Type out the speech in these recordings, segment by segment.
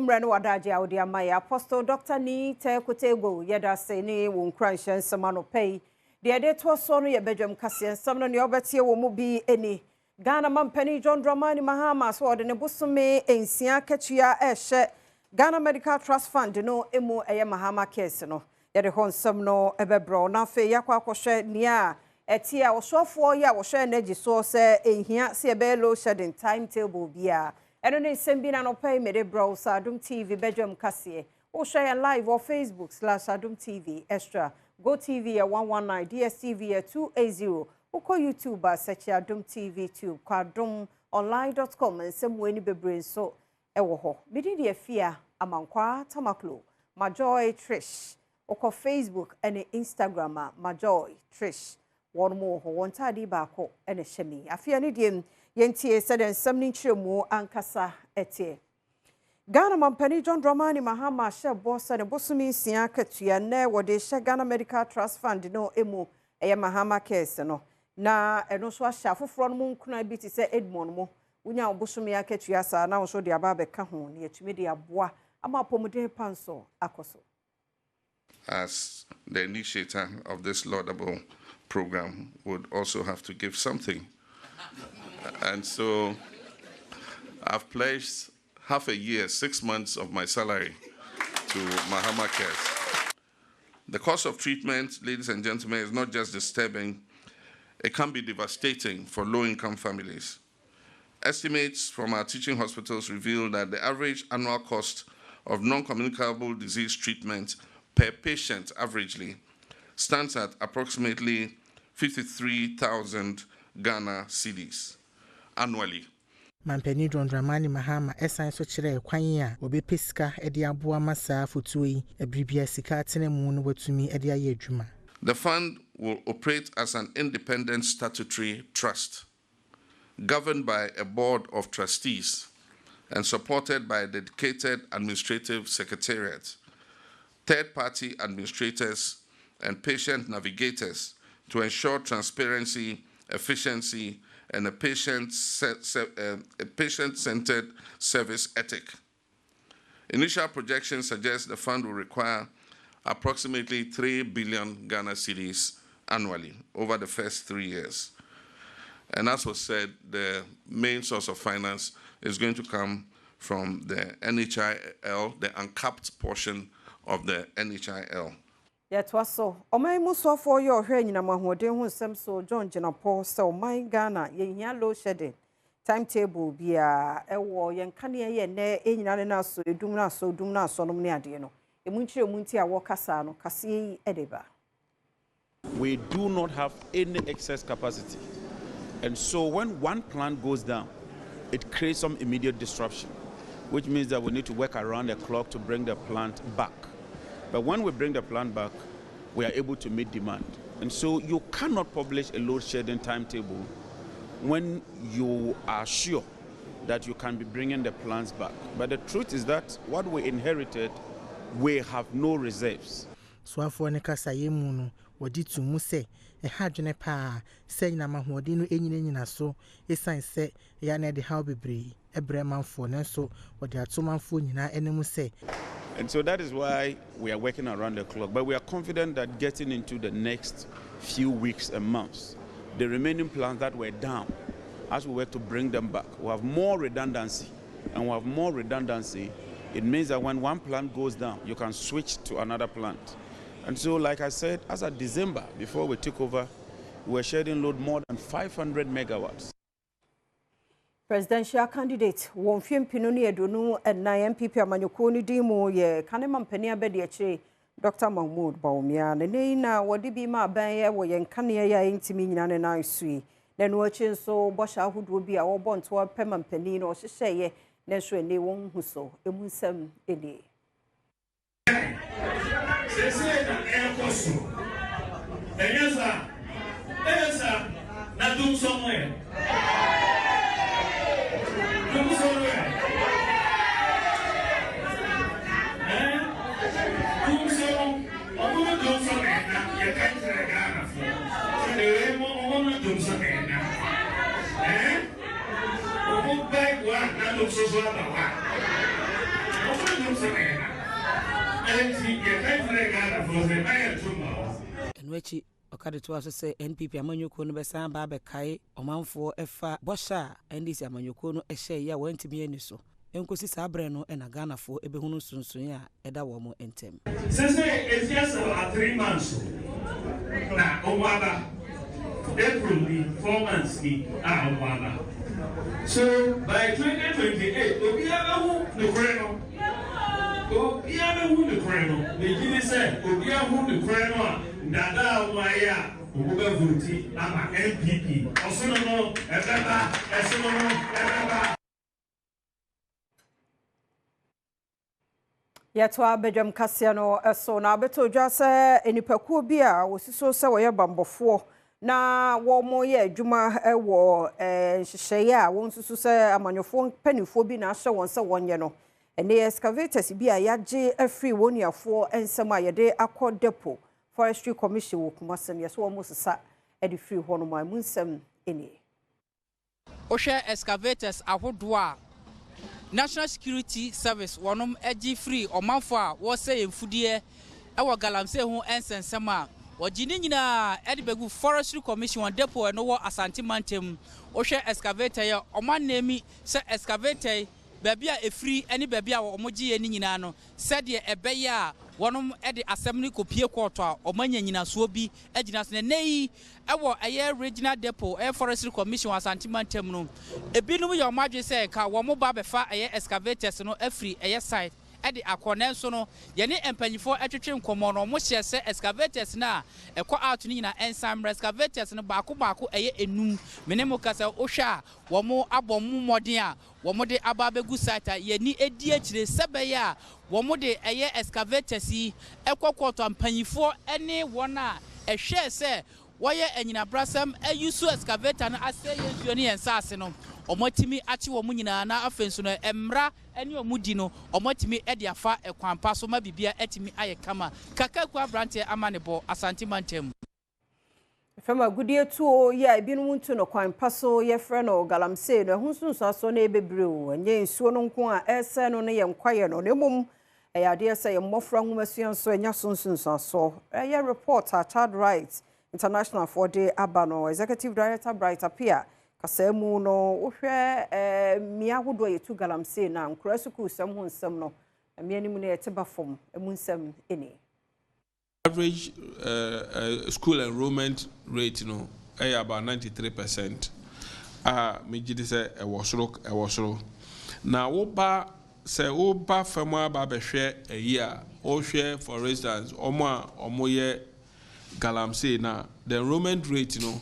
Umrano Wadaji Audia Maya Apostle Dr. Ni Te Kutego Yeda Seni won cranshen samano pay. The ade to so no ye Badwam kase sam no ne obetie wo mu bi eni. Ghana Mampani John Dramani Mahama so de ne bosume ensia katua ehye Ghana Medical Trust Fund no emu eye Mahama case no. Yede hon sam no ebebro na fe yakwa akohwe nia etia osofo ya wo hwe na giso se ehia se ebe low shedding timetable bia. Eno ne sembi na no pay me de bro sa Adom TV Badwam kase. O share live on Facebook/Adom TV Extra. Go TV at 119, DSTV at 280. Oko YouTube search Adom TV Tube. Kwadomonline.com and some way ni bebre so ewo ho. Midi de afia amankwa tamaklo. Majoy Trish. Oko Facebook and Instagram Majoy Trish. One more ho one tadi bako and shemi. Afia ni diem yentie said and some ninchemu ankasa etie. Ghana Mampani John Dramani Mahama she boss and bosumi sia katua na wode she Ghana Medical Trust Fund no emu eye Mahama case no na eno so ahya foforo no nkuna bi ti se Edmond mo unya bosumi akatua sa na so de aba beka ho ne atumi de aboa ama pomode panso akoso. As the initiator of this laudable program would also have to give something. And so I've pledged half a year, 6 months of my salary to Mahama Cares. The cost of treatment, ladies and gentlemen, is not just disturbing, it can be devastating for low-income families. Estimates from our teaching hospitals reveal that the average annual cost of non-communicable disease treatment per patient averagely stands at approximately 53,000 Ghana cedis annually. Mampani John Dramani Mahama esan so kire kwan a obepeska e de aboa masa fotuo yi ebribia sika tene mu no watumi e de aye adwuma. The fund will operate as an independent statutory trust governed by a board of trustees and supported by a dedicated administrative secretariat, third-party administrators and patient navigators to ensure transparency, efficiency, and a patient-centered service ethic. Initial projections suggest the fund will require approximately 3 billion Ghana cedis annually over the first 3 years. And as was said, the main source of finance is going to come from the NHIL, the uncapped portion of the NHIL. Yet was so. Omai muso for your hearing in a mahode who some so John Janapo, so my Ghana, ye low shedding. Timetable be a war, yan cania ye ne, in an so, dumna so, sonomnia diano. A munchi muntia wakasano, Cassi Edeba. We do not have any excess capacity. And so when one plant goes down, it creates some immediate disruption, which means that we need to work around the clock to bring the plant back. But when we bring the plant back, we are able to meet demand. And so you cannot publish a load shedding timetable when you are sure that you can be bringing the plants back. But the truth is that what we inherited, we have no reserves. So afọ ne kasa ye mu no wodi tu mu se e hadwene pa se nyina mahodi no enyina so esan se ya na de how bebre ebre manfo ne so wodi atomanfo nyina enemu se. And so that is why we are working around the clock. But we are confident that getting into the next few weeks and months, the remaining plants that were down, as we work to bring them back, we have more redundancy. And we have more redundancy, it means that when one plant goes down, you can switch to another plant. And so, like I said, as of December, before we took over, we were shedding load more than 500 megawatts. Presidential candidate won fiem pinoni edonu and na MPP amanyoko ni dimo ye kanema mpani abedi eche Dr. Mahmoud Baumia ne na wodi bi ma ban ye wo ye nkane ya intimi nyina ne na sui na no achi so bosha ahodo bi a wo bonto pema mpani no hyehye ye na so ene won hu so emunsam ene sese na ekoso Elsa na dum somewhere. And which Okada to us say NPP Amanyoko no besan ba be kai omanfo efa bosha NDC Amanyoko no ehye ya went be ani so enkosi sabre no na Ghanafo ebehunu sunsun a eda wo mo entem since it's just 3 months na omwaba April the 4 months the omwaba so by 2028 obiahu the kreno obiahu the kreno the gini say obiahu the kreno dada omaya obuga vote ama NPP osono no ebeba esono no ebeba Yetwa Badwam kasia no eso na beto dwa se enipakuo bi a wosiso se woye bambofo na wo mo ye adwuma wo hyehyeye a won susu se amanyofo panifo bi na ahye won se wonye no ene excavators bi a yaje afri woniafo ensem a yede akọ depo forestry commission wo kumasem yeso wo mo sesa edi free ho no ma munsem eni ohwe excavators ahodo a National Security Service wonom egi free omanfo a wo say emfudie ewo galamse ho ensensem a wogini nyina edibegu forestry commission depot no wo Asante Mantem ohwe excavator ye omanemi se excavator babia efri eni babia wo mogie ni nyina no sede ebeye a wonom ede assembly kopie court a omanya nyina so bi agina so nei ewo eye regional depot forestry commission Asante Mantem no ebinum ye omadwe se ka wo mo ba befa eye excavators no afri eye site ede akone so no ye ne empanyifo atwetwe nkomo no mo hye se excavators na ekọ out ni nyina ensam excavators no baako eye enum menemo kasa ohwa wo mo abom modern a wo mo de ababegu site ye ni edi akire sebe ya wo mo de eye excavators yi ekọkọto empanyifo ene wona ehwe se woye enyina brasam ayusu excavator na ase yesuo ne ensase no omotimi achi wo munyina na afenso no emra ene omudi no omotimi ede afa ekwampa so ma bibia etimi aye kama kakakwa brante amanebo Asante Mantem Fema gudie tuo ya ebinu ntu no kwampa so ye frɛ no galamsey no ehunsunso aso na ebebreo enye nsuo no nko a ese no ne ye nkwaye no nemum eyade ese ye mmofra nwomasuan so enya sunsunso aso ye report a child rights international for the abano executive director bright appear kasemu no wohwe miahodo yetu galamsey na nkura suku sem ho nsem no mianimu ne yeteba fom emunsem eni average school enrollment rate no about 93%. Me gidi say e wosoro na wo ba fama ba behwe year o hwe for instance omo ye galamsey na the enrollment rate no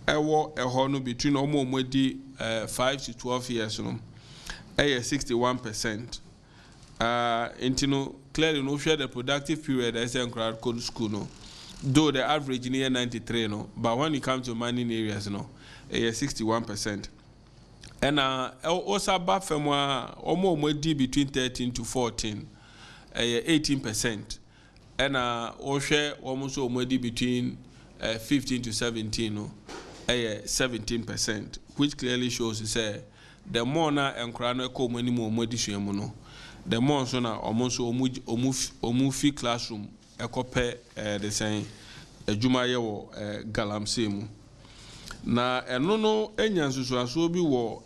ewo no between omo di 5 to 12 years no 61%. Clearly no share the productive period as a crowd code school no, though the average near 93 no, but when it comes to mining areas no, 61%. And also back from almost between 13 to 14, 18%. And also almost between 15 to 17 no, 17%, which clearly shows say the more na and crowd no many more no. The more so na almost omu classroom ekope the same adwuma ye wo galamsey mu na eno no enya nsusuaso bi wo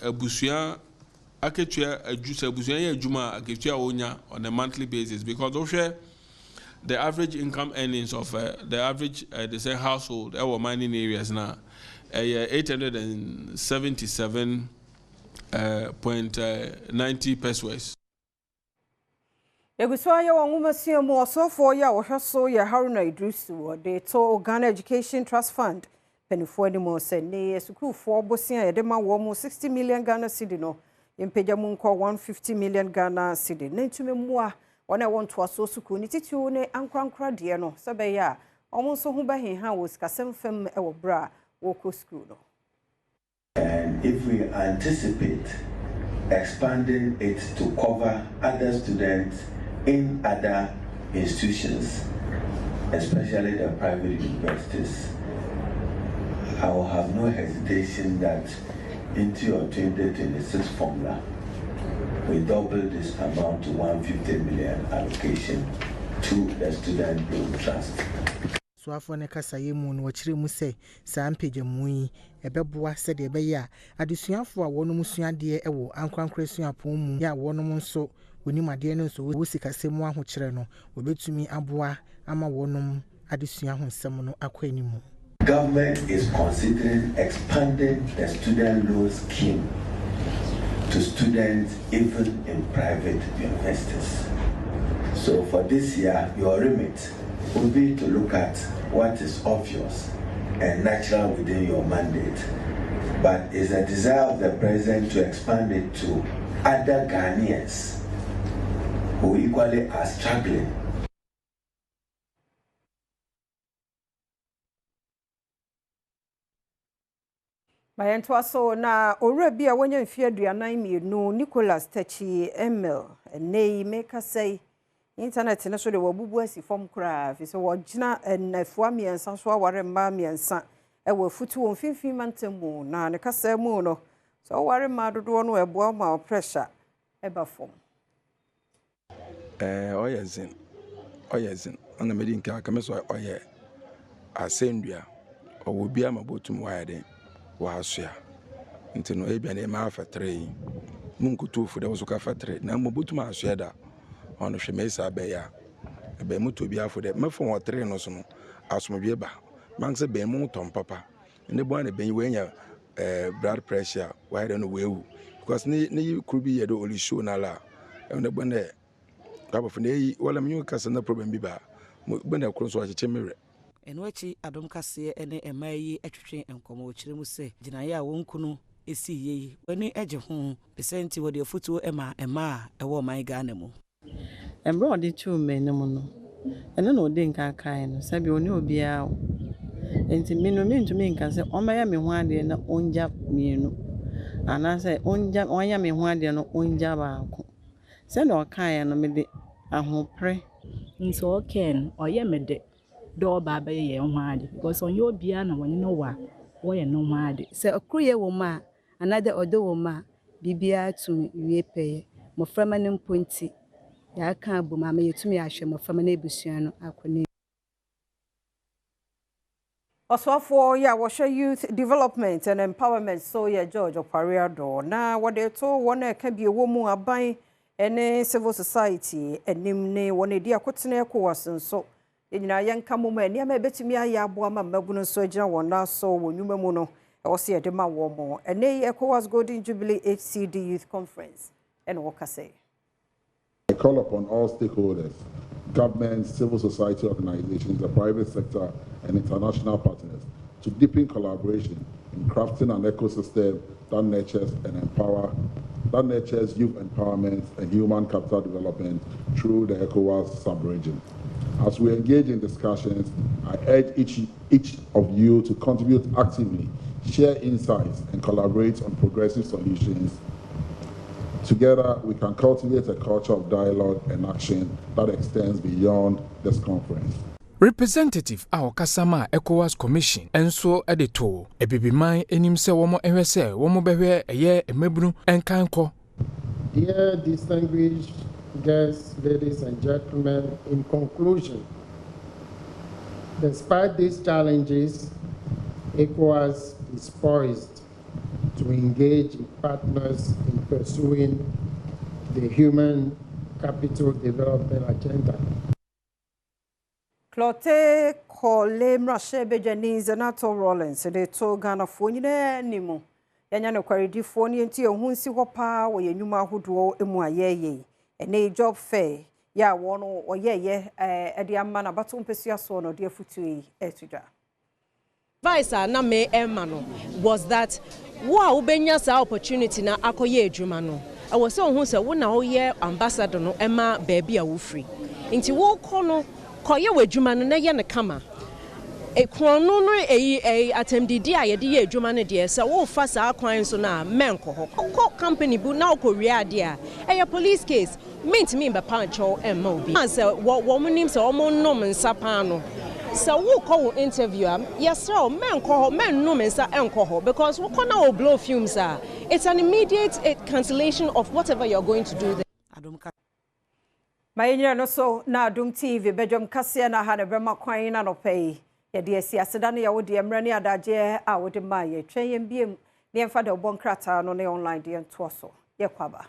abusua aketua abusua ye adwuma aketua onya on a monthly basis because of the average income earnings of the average the same household our mining areas na 877.90 pesos. Eguswa ya wangumasua mu osofo ya wohweso ya Haruna Idrisu de to Ghana Education Trust Fund penifo ni mo se ne sukufo bosia ya de ma wo mu 60 million Ghana cedi no impeja mu nko 150 million Ghana cedi ne ntume mua wona wonto aso suku ni titiu ne ankrankra de no sebe ya omo so hu ba henha wo sikasem fam e wo bra wo ko school no. And if we anticipate expanding it to cover other students in other institutions, especially the private universities, I will have no hesitation that into your 2026 formula, we doubled this amount to 150 million allocation to the Student Loan Trust. So afọ ne kasa ye mu no wachire mu se saa mpagyamu yi ebeboa se de ebe ya adesuafo a wonum suade ewo ankrankra suapon mu ya wonum nso onimade no nso wo sikasemu ahokyere no obetumi aboa ama wonum adesua ho nsem no akwanimu. Government is considering expanding the student loan scheme to students even in private universities. So for this year, your remit will be to look at what is obvious and natural within your mandate, but it's a desire of the president to expand it to other Ghanaians who equally are struggling. Mayentwa so na owura bi a wonya mfie aduanan mienu Nicholas Tachi Emil nei make say internet na so de wabubu asi fom kra fi so wogina enafua miensa so aware ma miensa e wa futu won finfin mantemu na ne kasa mu no so aware ma dodo no ebo ma pressure e ba fom oyezin ona medi nka kameso oye asendua owobi amabotum wayade wa asua ntino ebia na ma afatre munkutu fu de wo so ka fatre na mobotum asua da ono hwemesa be ya be muto bi afo de mefo wotre no so no asomdwe ba manse be mu tom papa ne bo na ben wenya blood pressure why don't wewu because ni kurubi yedo oli show na la ne bo na kabofo ne yi wala mnyu kasa na problem bi ba bo na kro so acheche mere enwachi Adom kase ene emayi atwetwe enkomo okire mu se ginaye a wonkunu esi yeyi wani eje ho percent wo de foto ema ewo man Ghana mu embro de chu menum no ene no de nka kan no sabi oni obia enti minumi ntumi nka se omaya me ho ade na onja mienu ana se onya me ho ade no onja baako se na okan no me de ahopre nso oken oye me de do baba ye ho ade because onye obia na woni no wa wo ye no ho ade se okruye wo ma another odo wo ma bibia tumi wie peye mo frama ne mponti ya kan bu mama yetumi ahwe mo frama na ebusua no akone Oswafo ya washa youth development and empowerment so ya George Opariado na wade to wona ka bi ewo mu aban ene civil society enim ne wona di akotene ko wasenso enyina yanka mo ma enia ma betumi aya aboa ma mabuno so agina wona so wonwuma mu no e wose ye de ma wo mo ene ECOWAS Golden Jubilee HCD Youth Conference and wokase. I call upon all stakeholders, governments, civil society organizations, the private sector, and international partners to deepen collaboration in crafting an ecosystem that nurtures youth empowerment and human capital development through the ECOWAS sub-region. As we engage in discussions, I urge each of you to contribute actively, share insights, and collaborate on progressive solutions. Together, we can cultivate a culture of dialogue and action that extends beyond this conference. Representative our Kasama ECOWAS Commission enso edito ebibiman enim se womo ehwese womo behwe eye emebunu enkanko. Dear distinguished guests, ladies and gentlemen, in conclusion, despite these challenges, ECOWAS is poised to engage in partners in pursuing the human capital development agenda. Clote Kole Mrashe Bejani Zanato Rollins de to Ghana Fonine Nimo. Yanyano Quaridi Foni and Tio Hunsi Hopa or Yenuma Hudo Emuaye. And a job fair. Ya one or ye, a dear man about Umpesia son or dear Futui Etuda. Advice na me emano was that wa ubenya sa opportunity na akoye adwuma no I was so who say wo na wo ye ambassador no ema baby a wo free nti wo kɔ no koye wadwuma no na ye ne kama ekron no atemdidi a ye de ye adwuma no de se wo fa sa kwan so na menko ho company bu na okɔwie ade a eye police case mint me be pancho emma obi say wo munim say wo nom nsapa no. So we call interview yes sir men call men no mensa enko ho because we call now blow fumes it's an immediate cancellation of whatever you're going to do there. Mayenya no so na Adom TV Badwam kase na ha ne brema kwan na no pay ye de asiaseda ne ye wo de emra ne adaje a wo de ma ye twen yem biem ne emfa de obon krata no ne online de nto so ye kwaba